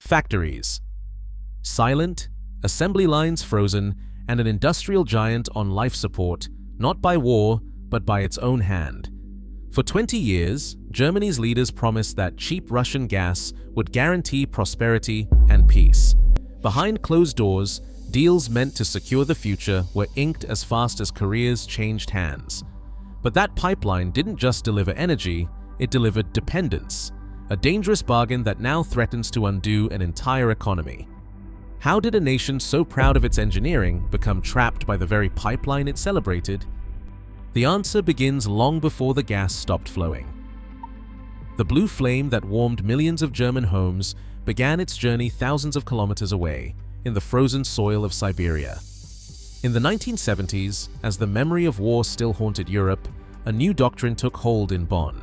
Factories. Silent, assembly lines frozen, and an industrial giant on life support, not by war, but by its own hand. For 20 years, Germany's leaders promised that cheap Russian gas would guarantee prosperity and peace. Behind closed doors, deals meant to secure the future were inked as fast as careers changed hands. But that pipeline didn't just deliver energy, it delivered dependence, a dangerous bargain that now threatens to undo an entire economy. How did a nation so proud of its engineering become trapped by the very pipeline it celebrated? The answer begins long before the gas stopped flowing. The blue flame that warmed millions of German homes began its journey thousands of kilometers away, in the frozen soil of Siberia. In the 1970s, as the memory of war still haunted Europe, a new doctrine took hold in Bonn.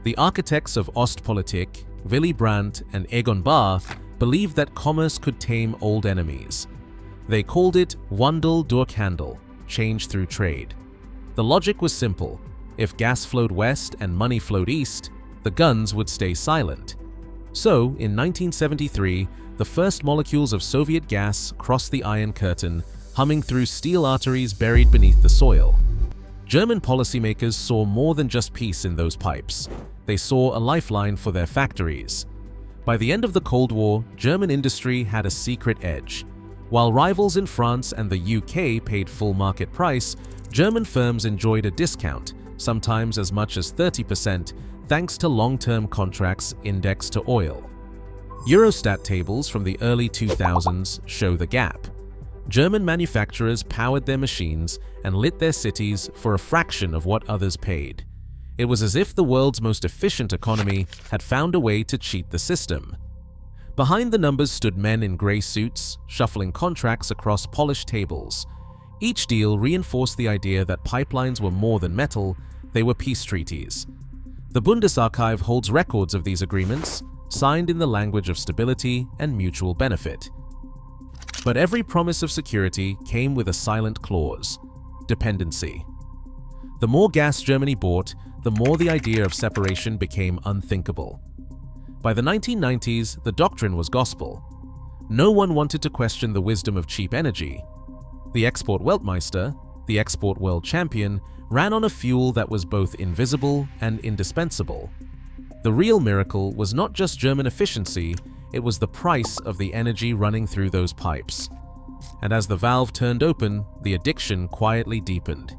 The architects of Ostpolitik, Willy Brandt and Egon Bahr, believed that commerce could tame old enemies. They called it Wandel durch Handel, change through trade. The logic was simple. If gas flowed west and money flowed east, the guns would stay silent. So, in 1973, the first molecules of Soviet gas crossed the Iron Curtain, humming through steel arteries buried beneath the soil. German policymakers saw more than just peace in those pipes. They saw a lifeline for their factories. By the end of the Cold War, German industry had a secret edge. While rivals in France and the UK paid full market price, German firms enjoyed a discount, sometimes as much as 30%, thanks to long-term contracts indexed to oil. Eurostat tables from the early 2000s show the gap. German manufacturers powered their machines and lit their cities for a fraction of what others paid. It was as if the world's most efficient economy had found a way to cheat the system. Behind the numbers stood men in grey suits, shuffling contracts across polished tables. Each deal reinforced the idea that pipelines were more than metal, they were peace treaties. The Bundesarchiv holds records of these agreements, signed in the language of stability and mutual benefit. But every promise of security came with a silent clause: dependency. The more gas Germany bought, the more the idea of separation became unthinkable. By the 1990s, the doctrine was gospel. No one wanted to question the wisdom of cheap energy. The export Weltmeister, the export world champion, ran on a fuel that was both invisible and indispensable. The real miracle was not just German efficiency, it was the price of the energy running through those pipes. And as the valve turned open, the addiction quietly deepened.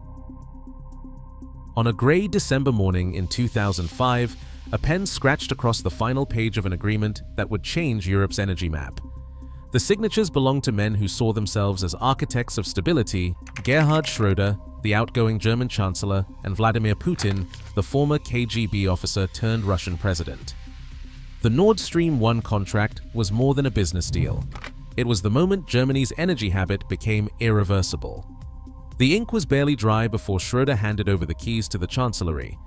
On a grey December morning in 2005, a pen scratched across the final page of an agreement that would change Europe's energy map. The signatures belonged to men who saw themselves as architects of stability: Gerhard Schröder, the outgoing German Chancellor, and Vladimir Putin, the former KGB officer turned Russian president. The Nord Stream 1 contract was more than a business deal. It was the moment Germany's energy habit became irreversible. The ink was barely dry before Schröder handed over the keys to the Chancellery.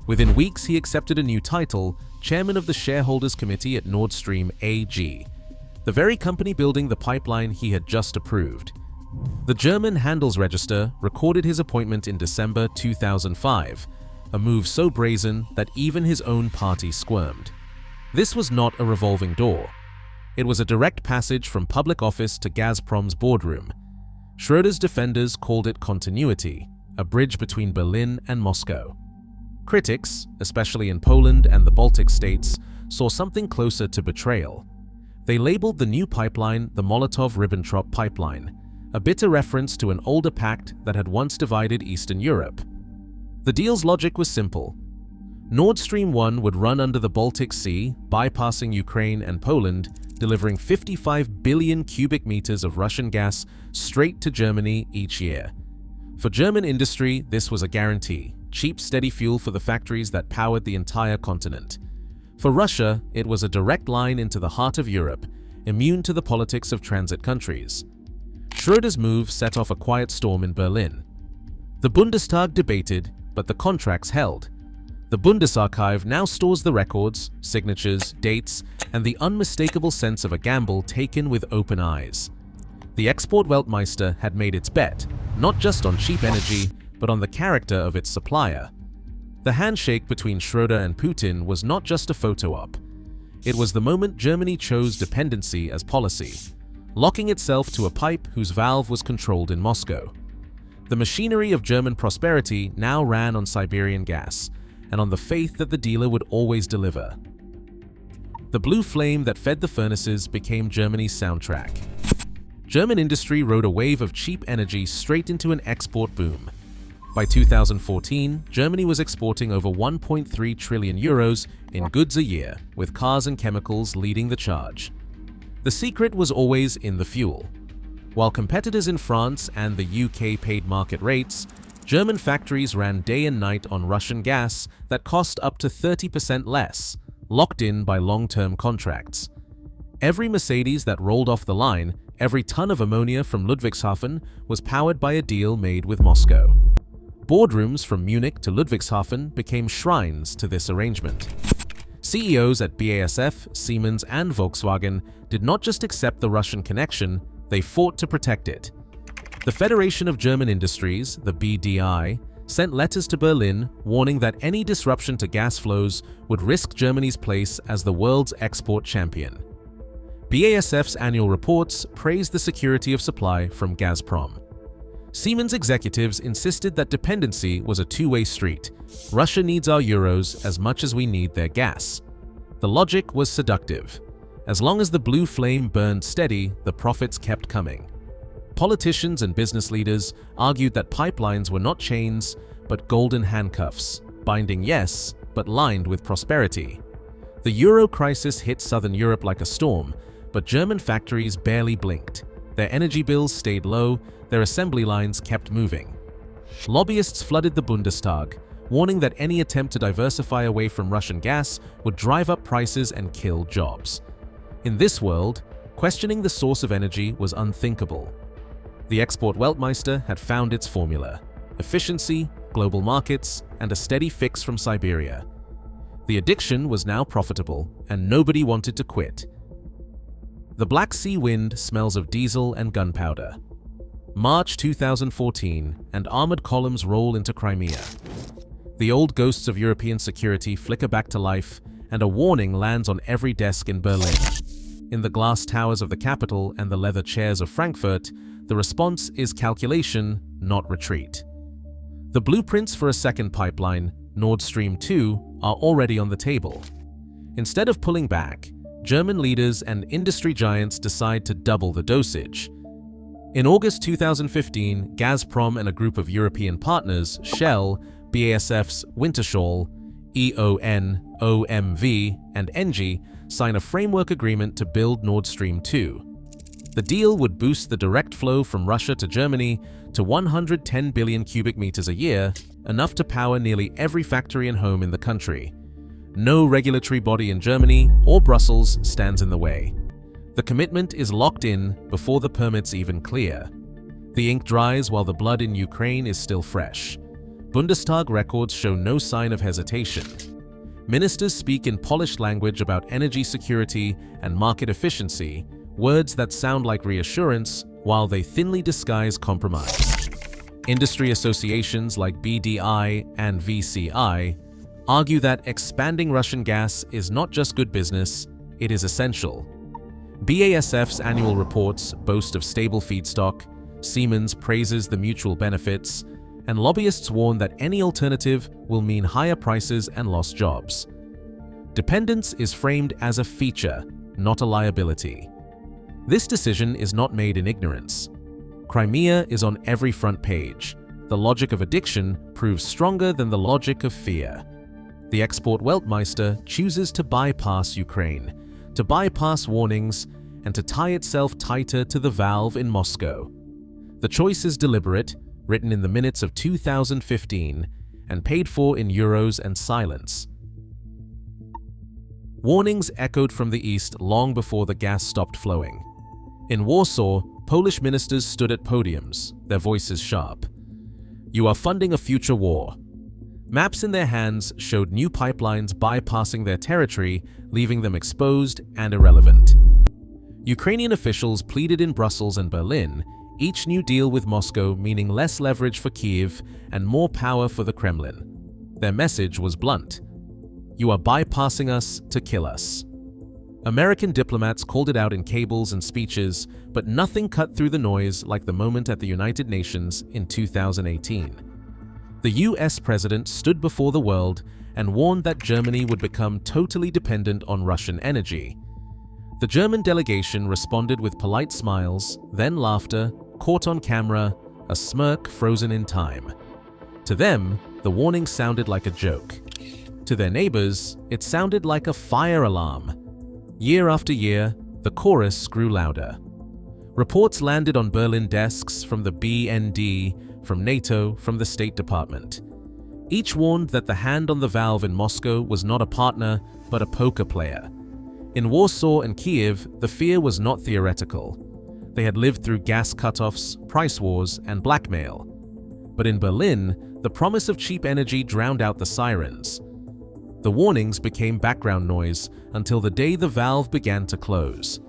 Within weeks, he accepted a new title, chairman of the shareholders committee at Nord Stream AG, the very company building the pipeline he had just approved. The German Handelsregister recorded his appointment in December 2005, a move so brazen that even his own party squirmed. This was not a revolving door. It was a direct passage from public office to Gazprom's boardroom. Schröder's defenders called it continuity, a bridge between Berlin and Moscow. Critics, especially in Poland and the Baltic states, saw something closer to betrayal. They labeled the new pipeline the Molotov-Ribbentrop pipeline, a bitter reference to an older pact that had once divided Eastern Europe. The deal's logic was simple. Nord Stream 1 would run under the Baltic Sea, bypassing Ukraine and Poland, delivering 55 billion cubic meters of Russian gas straight to Germany each year. For German industry, this was a guarantee: cheap, steady fuel for the factories that powered the entire continent. For Russia, it was a direct line into the heart of Europe, immune to the politics of transit countries. Schröder's move set off a quiet storm in Berlin. The Bundestag debated, but the contracts held. The Bundesarchiv now stores the records, signatures, dates, and the unmistakable sense of a gamble taken with open eyes. The export Weltmeister had made its bet, not just on cheap energy, but on the character of its supplier. The handshake between Schröder and Putin was not just a photo op. It was the moment Germany chose dependency as policy, locking itself to a pipe whose valve was controlled in Moscow. The machinery of German prosperity now ran on Siberian gas, and on the faith that the dealer would always deliver. The blue flame that fed the furnaces became Germany's soundtrack. German industry rode a wave of cheap energy straight into an export boom. By 2014, Germany was exporting over 1.3 trillion euros in goods a year, with cars and chemicals leading the charge. The secret was always in the fuel. While competitors in France and the UK paid market rates, German factories ran day and night on Russian gas that cost up to 30% less, locked in by long-term contracts. Every Mercedes that rolled off the line, every ton of ammonia from Ludwigshafen was powered by a deal made with Moscow. Boardrooms from Munich to Ludwigshafen became shrines to this arrangement. CEOs at BASF, Siemens, and Volkswagen did not just accept the Russian connection, they fought to protect it. The Federation of German Industries, the BDI, sent letters to Berlin warning that any disruption to gas flows would risk Germany's place as the world's export champion. BASF's annual reports praised the security of supply from Gazprom. Siemens executives insisted that dependency was a two-way street. Russia needs our euros as much as we need their gas. The logic was seductive. As long as the blue flame burned steady, the profits kept coming. Politicians and business leaders argued that pipelines were not chains, but golden handcuffs, binding yes, but lined with prosperity. The euro crisis hit southern Europe like a storm, but German factories barely blinked. Their energy bills stayed low, their assembly lines kept moving. Lobbyists flooded the Bundestag, warning that any attempt to diversify away from Russian gas would drive up prices and kill jobs. In this world, questioning the source of energy was unthinkable. The export Weltmeister had found its formula: efficiency, global markets, and a steady fix from Siberia. The addiction was now profitable, and nobody wanted to quit. The Black Sea wind smells of diesel and gunpowder. March 2014, and armored columns roll into Crimea. The old ghosts of European security flicker back to life, and a warning lands on every desk in Berlin. In the glass towers of the capital and the leather chairs of Frankfurt, the response is calculation, not retreat. The blueprints for a second pipeline, Nord Stream 2, are already on the table. Instead of pulling back, German leaders and industry giants decide to double the dosage. In August 2015, Gazprom and a group of European partners, Shell, BASF's Wintershall, E.ON, OMV, and Engie, sign a framework agreement to build Nord Stream 2. The deal would boost the direct flow from Russia to Germany to 110 billion cubic meters a year, enough to power nearly every factory and home in the country. No regulatory body in Germany or Brussels stands in the way. The commitment is locked in before the permits even clear. The ink dries while the blood in Ukraine is still fresh. Bundestag records show no sign of hesitation. Ministers speak in polished language about energy security and market efficiency, words that sound like reassurance while they thinly disguise compromise. Industry associations like BDI and VCI argue that expanding Russian gas is not just good business, it is essential. BASF's annual reports boast of stable feedstock, Siemens praises the mutual benefits, and lobbyists warn that any alternative will mean higher prices and lost jobs. Dependence is framed as a feature, not a liability. This decision is not made in ignorance. Crimea is on every front page. The logic of addiction proves stronger than the logic of fear. The export Weltmeister chooses to bypass Ukraine, to bypass warnings, and to tie itself tighter to the valve in Moscow. The choice is deliberate, written in the minutes of 2015, and paid for in euros and silence. Warnings echoed from the east long before the gas stopped flowing. In Warsaw, Polish ministers stood at podiums, their voices sharp. "You are funding a future war." Maps in their hands showed new pipelines bypassing their territory, leaving them exposed and irrelevant. Ukrainian officials pleaded in Brussels and Berlin, each new deal with Moscow meaning less leverage for Kyiv and more power for the Kremlin. Their message was blunt: "You are bypassing us to kill us." American diplomats called it out in cables and speeches, but nothing cut through the noise like the moment at the United Nations in 2018. The US president stood before the world and warned that Germany would become totally dependent on Russian energy. The German delegation responded with polite smiles, then laughter, caught on camera, a smirk frozen in time. To them, the warning sounded like a joke. To their neighbors, it sounded like a fire alarm. Year after year, the chorus grew louder. Reports landed on Berlin desks from the BND, from NATO, from the State Department. Each warned that the hand on the valve in Moscow was not a partner, but a poker player. In Warsaw and Kiev, the fear was not theoretical. They had lived through gas cutoffs, price wars, and blackmail. But in Berlin, the promise of cheap energy drowned out the sirens. The warnings became background noise until the day the valve began to close.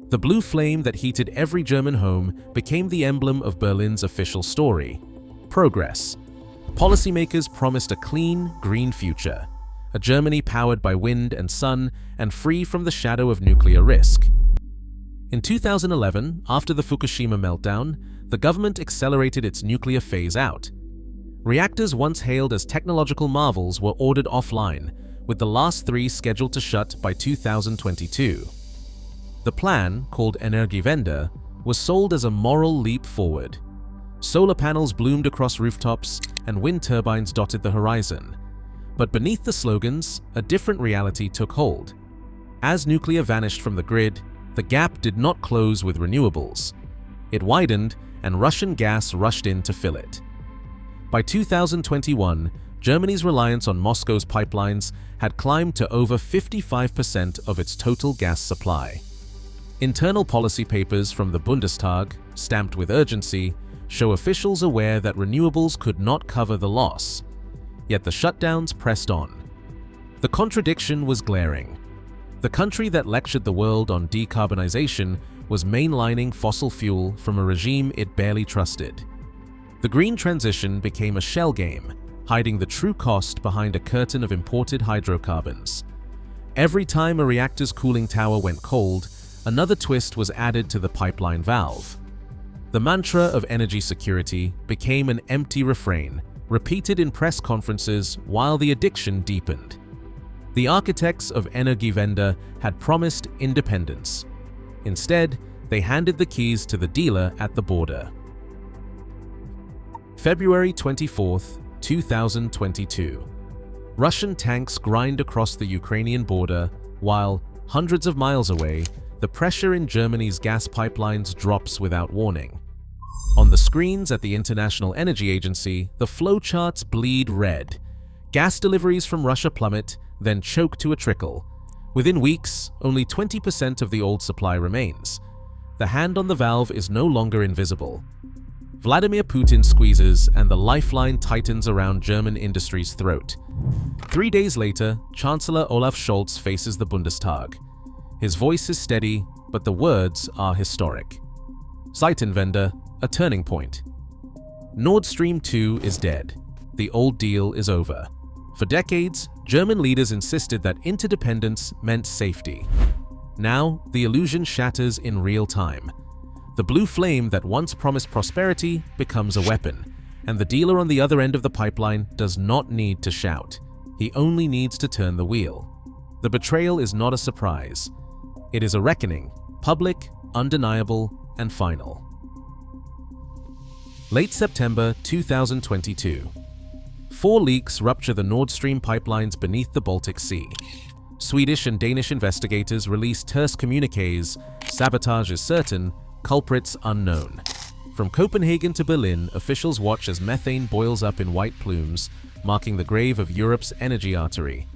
The blue flame that heated every German home became the emblem of Berlin's official story: progress. Policymakers promised a clean, green future, a Germany powered by wind and sun and free from the shadow of nuclear risk. In 2011, after the Fukushima meltdown, the government accelerated its nuclear phase-out. Reactors once hailed as technological marvels were ordered offline, with the last 3 scheduled to shut by 2022. The plan, called Energiewende, was sold as a moral leap forward. Solar panels bloomed across rooftops and wind turbines dotted the horizon. But beneath the slogans, a different reality took hold. As nuclear vanished from the grid, the gap did not close with renewables. It widened, and Russian gas rushed in to fill it. By 2021, Germany's reliance on Moscow's pipelines had climbed to over 55% of its total gas supply. Internal policy papers from the Bundestag, stamped with urgency, show officials aware that renewables could not cover the loss. Yet the shutdowns pressed on. The contradiction was glaring. The country that lectured the world on decarbonization was mainlining fossil fuel from a regime it barely trusted. The green transition became a shell game, hiding the true cost behind a curtain of imported hydrocarbons. Every time a reactor's cooling tower went cold, another twist was added to the pipeline valve. The mantra of energy security became an empty refrain, repeated in press conferences while the addiction deepened. The architects of Energiewende had promised independence. Instead, they handed the keys to the dealer at the border. February 24, 2022. Russian tanks grind across the Ukrainian border, while, hundreds of miles away, the pressure in Germany's gas pipelines drops without warning. On the screens at the International Energy Agency, the flowcharts bleed red. Gas deliveries from Russia plummet, then choke to a trickle. Within weeks, only 20% of the old supply remains. The hand on the valve is no longer invisible. Vladimir Putin squeezes, and the lifeline tightens around German industry's throat. 3 days later, Chancellor Olaf Scholz faces the Bundestag. His voice is steady, but the words are historic. Zeitenwende, a turning point. Nord Stream 2 is dead. The old deal is over. For decades, German leaders insisted that interdependence meant safety. Now, the illusion shatters in real time. The blue flame that once promised prosperity becomes a weapon, and the dealer on the other end of the pipeline does not need to shout. He only needs to turn the wheel. The betrayal is not a surprise. It is a reckoning, public, undeniable, and final. Late September 2022. 4 leaks rupture the Nord Stream pipelines beneath the Baltic Sea. Swedish and Danish investigators release terse communiques: sabotage is certain, culprits unknown. From Copenhagen to Berlin, officials watch as methane boils up in white plumes, marking the grave of Europe's energy artery.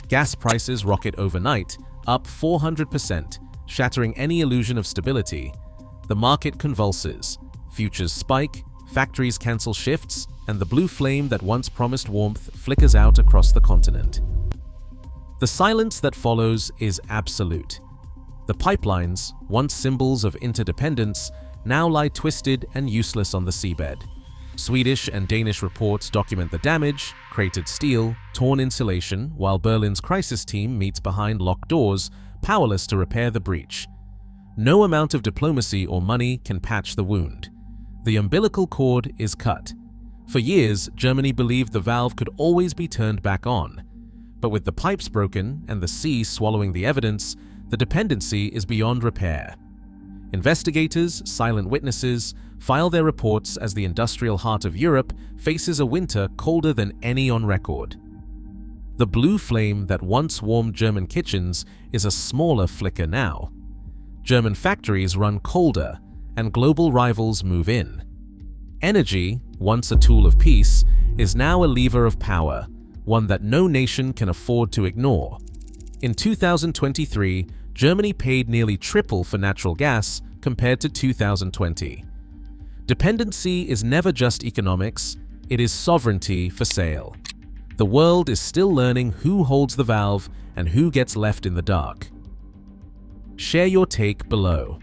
Gas prices rocket overnight, up 400%, shattering any illusion of stability. The market convulses. Futures spike, factories cancel shifts, and the blue flame that once promised warmth flickers out across the continent. The silence that follows is absolute. The pipelines, once symbols of interdependence, now lie twisted and useless on the seabed. Swedish and Danish reports document the damage, cratered steel, torn insulation, while Berlin's crisis team meets behind locked doors, powerless to repair the breach. No amount of diplomacy or money can patch the wound. The umbilical cord is cut. For years, Germany believed the valve could always be turned back on. But with the pipes broken and the sea swallowing the evidence, the dependency is beyond repair. Investigators, silent witnesses, file their reports as the industrial heart of Europe faces a winter colder than any on record. The blue flame that once warmed German kitchens is a smaller flicker now. German factories run colder, and global rivals move in. Energy, once a tool of peace, is now a lever of power, one that no nation can afford to ignore. In 2023, Germany paid nearly triple for natural gas compared to 2020. Dependency is never just economics, it is sovereignty for sale. The world is still learning who holds the valve and who gets left in the dark. Share your take below.